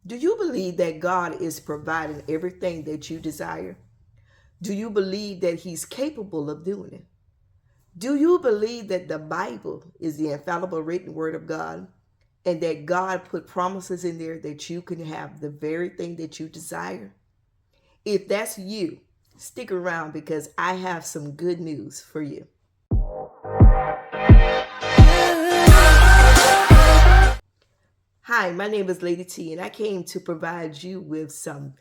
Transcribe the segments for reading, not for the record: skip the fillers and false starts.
Do you believe that God is providing everything that you desire? Do you believe that He's capable of doing it? Do you believe that the Bible is the infallible written word of God and that God put promises in there that you can have the very thing that you desire? If that's you, stick around because I have some good news for you. Hi, my name is Lady T, and I came to provide you with some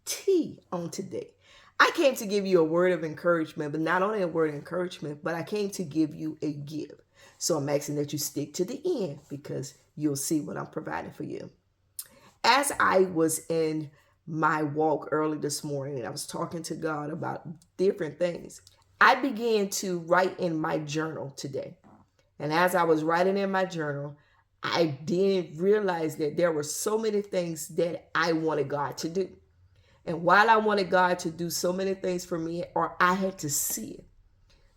tea on today. I came to give you a word of encouragement, but not only a word of encouragement, but I came to give you a gift. So I'm asking that you stick to the end because you'll see what I'm providing for you. As I was in my walk early this morning and I was talking to God about different things, I began to write in my journal today. And as I was writing in my journal, I didn't realize that there were so many things that I wanted God to do. And while I wanted God to do so many things for me, or I had to see it,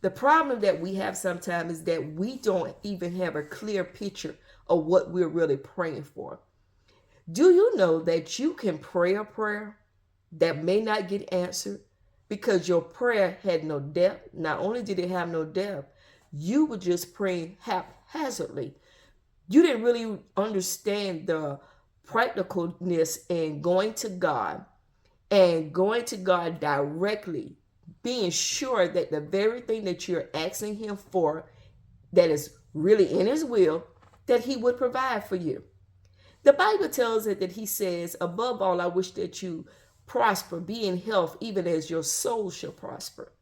the problem that we have sometimes is that we don't even have a clear picture of what we're really praying for. Do you know that you can pray a prayer that may not get answered because your prayer had no depth? Not only did it have no depth, you were just praying haphazardly. You didn't really understand the practicalness in going to God directly, being sure that the very thing that you're asking Him for, that is really in His will, that He would provide for you. The Bible tells it that He says, above all, I wish that you prosper, be in health, even as your soul shall prosper.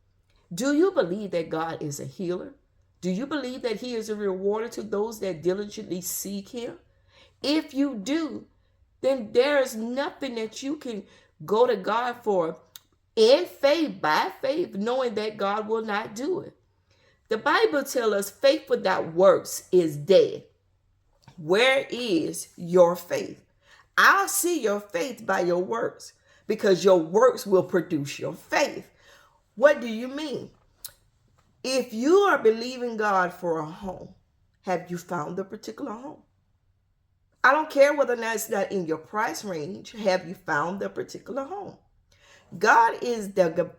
Do you believe that God is a healer? Do you believe that He is a rewarder to those that diligently seek Him? If you do, then there is nothing that you can go to God for in faith, by faith, knowing that God will not do it. The Bible tells us faith without works is dead. Where is your faith? I'll see your faith by your works because your works will produce your faith. What do you mean? If you are believing God for a home, have you found the particular home? I don't care whether or not it's not in your price range. Have you found the particular home? God is the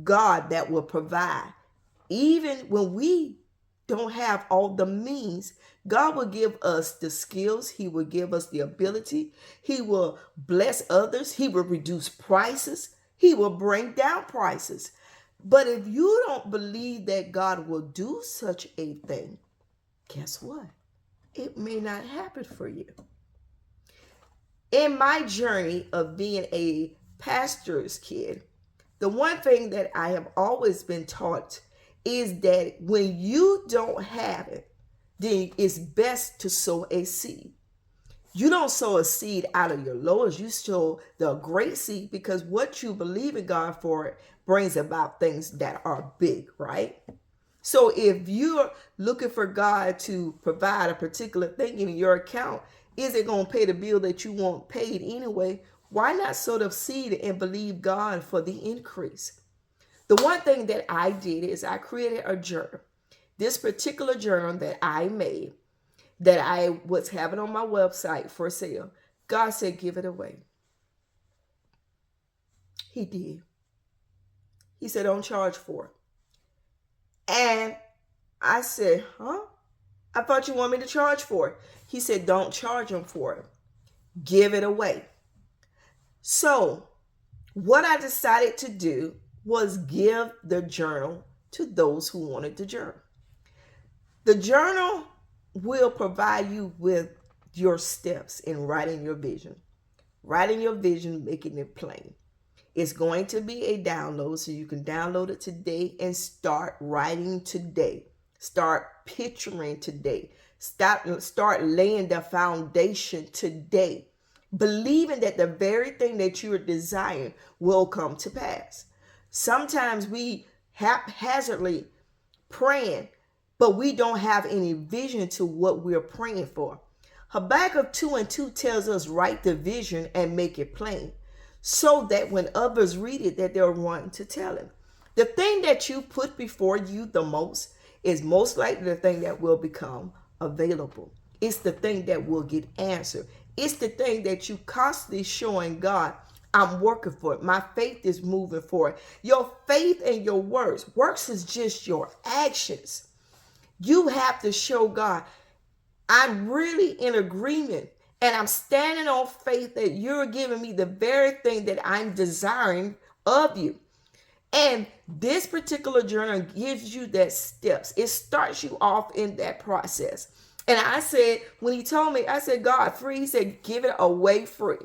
God that will provide. Even when we don't have all the means, God will give us the skills. He will give us the ability. He will bless others. He will reduce prices. He will bring down prices. But if you don't believe that God will do such a thing, guess what? It may not happen for you. In my journey of being a pastor's kid, the one thing that I have always been taught is that when you don't have it, then it's best to sow a seed. You don't sow a seed out of your lowest. You sow the great seed because what you believe in God for brings about things that are big, right? So if you're looking for God to provide a particular thing in your account, is it going to pay the bill that you want paid anyway? Why not sow the seed and believe God for the increase? The one thing that I did is I created a journal. This particular journal that I made, that I was having on my website for sale, God said, give it away. He did. He said, don't charge for it. And I said, huh? I thought you want me to charge for it. He said, don't charge them for it. Give it away. So what I decided to do was give the journal to those who wanted the journal. The journal will provide you with your steps in writing your vision. Writing your vision, making it plain. It's going to be a download, so you can download it today and start writing today. Start picturing today. Start laying the foundation today, believing that the very thing that you are desiring will come to pass. Sometimes we haphazardly praying, but we don't have any vision to what we're praying for. Habakkuk 2:2 tells us write the vision and make it plain, so that when others read it, that they'll run to tell him. The thing that you put before you the most is most likely the thing that will become available. It's the thing that will get answered. It's the thing that you constantly showing God, I'm working for it. My faith is moving forward. Your faith and your words. Works is just your actions. You have to show God, I'm really in agreement and I'm standing on faith that you're giving me the very thing that I'm desiring of you. And this particular journal gives you that steps. It starts you off in that process. And I said, when he told me, I said, God, free. He said, give it away free.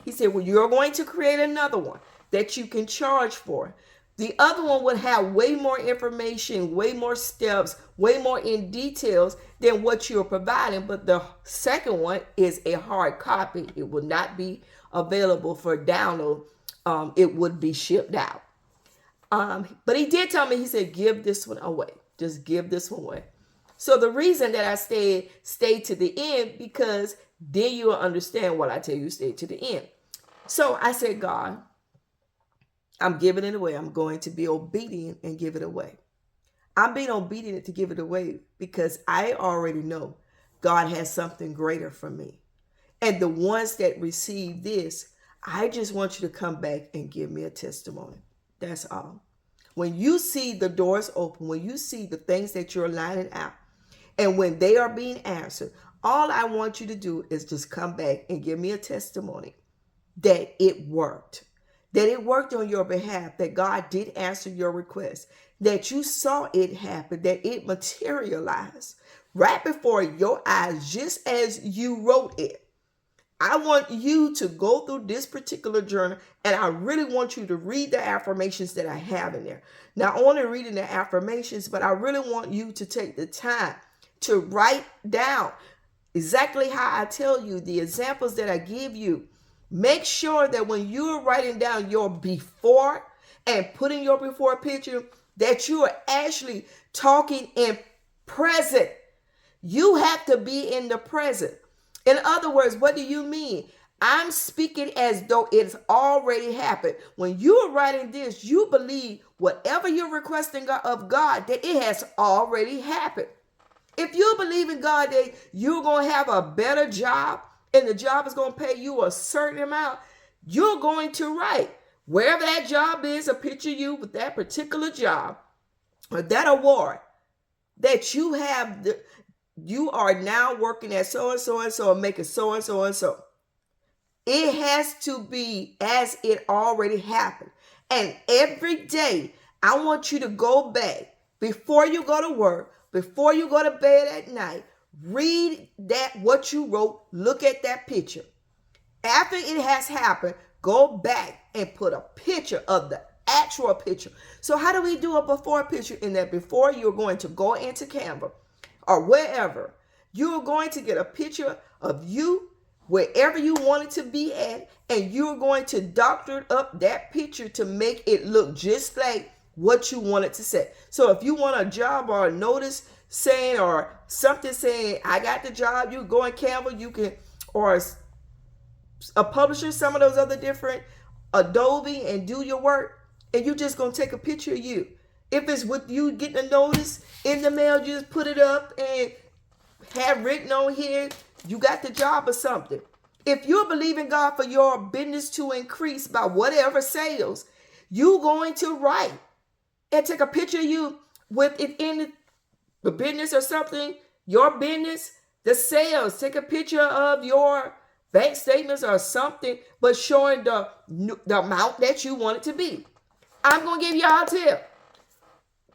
He said, well, you're going to create another one that you can charge for. The other one would have way more information, way more steps, way more in details than what you're providing. But the second one is a hard copy. It will not be available for download. It would be shipped out. But he did tell me, he said, give this one away. Just give this one away. So the reason that I stayed to the end, because then you'll understand what I tell you, stay to the end. So I said, God, I'm giving it away. I'm going to be obedient and give it away. I'm being obedient to give it away because I already know God has something greater for me. And the ones that receive this, I just want you to come back and give me a testimony. That's all. When you see the doors open, when you see the things that you're lining out, and when they are being answered, all I want you to do is just come back and give me a testimony that it worked. That it worked on your behalf, that God did answer your request, that you saw it happen, that it materialized right before your eyes, just as you wrote it. I want you to go through this particular journal, and I really want you to read the affirmations that I have in there. Not only reading the affirmations, but I really want you to take the time to write down exactly how I tell you, the examples that I give you. Make sure that when you're writing down your before and putting your before picture, that you are actually talking in present. You have to be in the present. In other words, what do you mean? I'm speaking as though it's already happened. When you're writing this, you believe whatever you're requesting of God, that it has already happened. If you believe in God that you're going to have a better job and the job is going to pay you a certain amount, you're going to write wherever that job is, a picture of you with that particular job or that award that you have. You are now working at so and so and so and making so and so and so. It has to be as it already happened. And every day, I want you to go back before you go to work, before you go to bed at night, read that what you wrote, look at that picture. After it has happened, go back and put a picture of the actual picture. So how do we do a before picture? In that before, you're going to go into Canva or wherever. You're going to get a picture of you wherever you want it to be at, and you're going to doctor up that picture to make it look just like what you want it to say. So if you want a job or a notice saying or something saying, I got the job, you go in Canva, you can, or a publisher, some of those other different Adobe, and do your work, and you just going to take a picture of you. If it's with you getting a notice in the mail, you just put it up and have written on here, you got the job or something. If you're believing God for your business to increase by whatever sales, you're going to write and take a picture of you with it in the business or something, your business, the sales. Take a picture of your bank statements or something, but showing the amount that you want it to be. I'm going to give y'all a tip.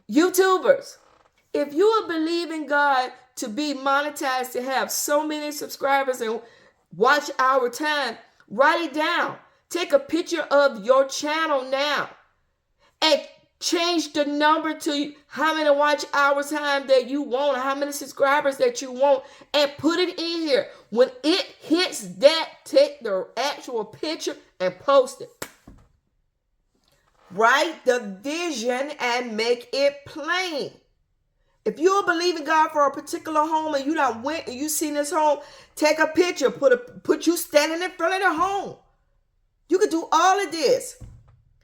YouTubers, if you are believing God to be monetized, to have so many subscribers and watch hour time, write it down. Take a picture of your channel now and change the number to how many watch hour time that you want, how many subscribers that you want, and put it in here. When it hits that, take the actual picture and post it. Write the vision and make it plain. If you're believing God for a particular home and you done went and you seen this home, take a picture, put you standing in front of the home. You could do all of this.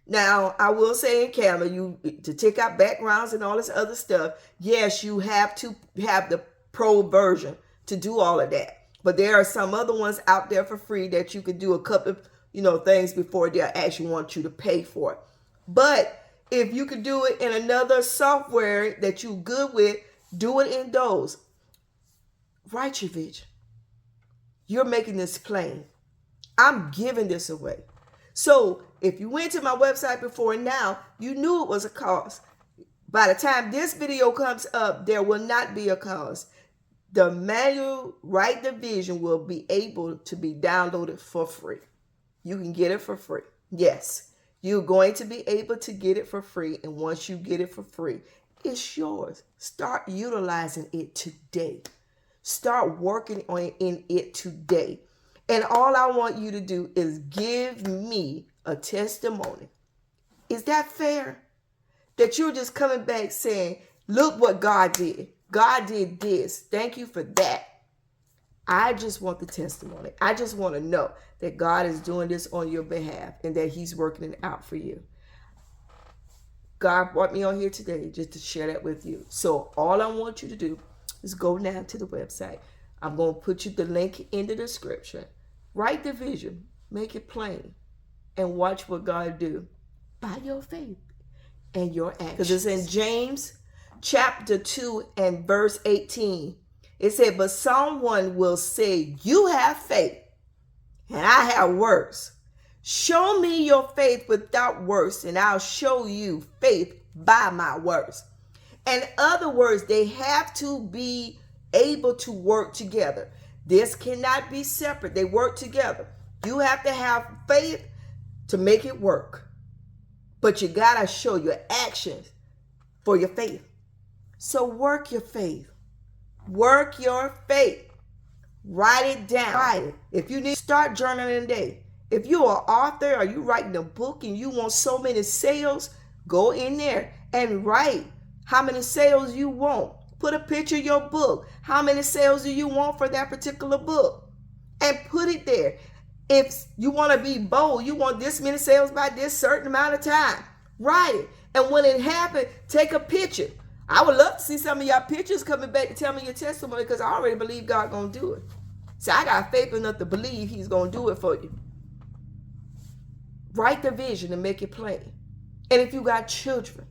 Now, I will say in Canva, to take out backgrounds and all this other stuff, yes, you have to have the pro version to do all of that. But there are some other ones out there for free that you could do a couple of, things before they'll actually want you to pay for it. But if you could do it in another software that you're good with, do it in those. Write your vision. You're making this plain. I'm giving this away. So if you went to my website before now, you knew it was a cost. By the time this video comes up, there will not be a cost. The manual, Write the Vision, will be able to be downloaded for free. You can get it for free. Yes, you're going to be able to get it for free. And once you get it for free, it's yours. Start utilizing it today. Start working on it today. And all I want you to do is give me a testimony. Is that fair? That you're just coming back saying, look what God did. God did this. Thank you for that. I just want the testimony. I just want to know that God is doing this on your behalf and that he's working it out for you. God brought me on here today just to share that with you. So all I want you to do is go now to the website. I'm going to put you the link in the description. Write the vision. Make it plain. And watch what God do by your faith and your actions. Because it's in James chapter 2 and verse 18. It said, but someone will say, you have faith and I have works. Show me your faith without works and I'll show you faith by my works. In other words, they have to be able to work together. This cannot be separate. They work together. You have to have faith to make it work. But you got to show your actions for your faith. So work your faith. Work your faith. Write it down. Write it. If you need to start journaling today. If you're an author or you're writing a book and you want so many sales, go in there and write how many sales you want. Put a picture of your book. How many sales do you want for that particular book? And put it there. If you want to be bold, you want this many sales by this certain amount of time. Write it. And when it happens, take a picture. I would love to see some of y'all pictures coming back to tell me your testimony because I already believe God going to do it. So I got faith enough to believe he's going to do it for you. Write the vision and make it plain. And if you got children,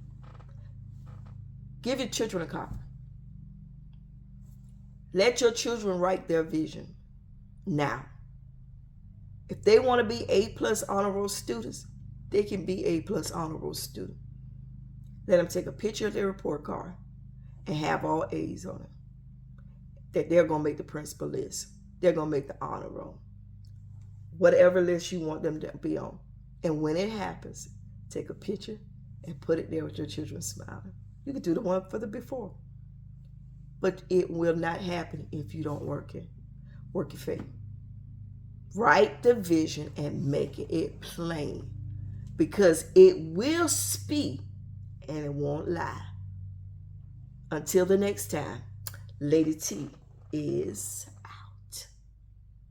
give your children a copy. Let your children write their vision now. If they want to be A+ honor roll students, they can be A+ honor roll student. Let them take a picture of their report card and have all A's on it. That they're going to make the principal list. They're going to make the honor roll. Whatever list you want them to be on. And when it happens, take a picture and put it there with your children smiling. You can do the one for the before. But it will not happen if you don't work it. Work your faith. Write the vision and make it plain. Because it will speak and it won't lie. Until the next time, Lady T is